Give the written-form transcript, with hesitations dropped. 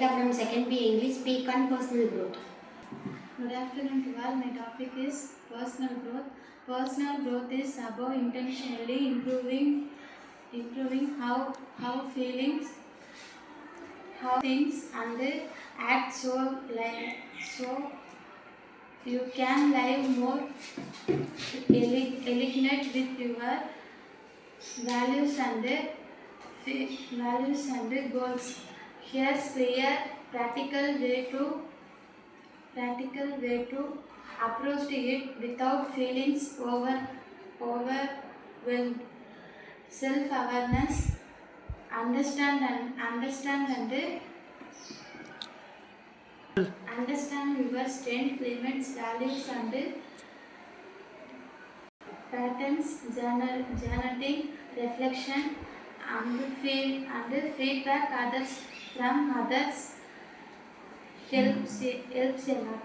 Monika from 2nd B English. Speak on personal growth. Good afternoon to all. My topic is personal growth. Personal growth is about intentionally improving how things and act so you can live more aligned with your values and goals. Here's a practical way to approach it without feelings overwhelmed. Self-awareness, understand your strength, limits, values, and patterns. Journaling, reflection, and feedback others from others helps a lot.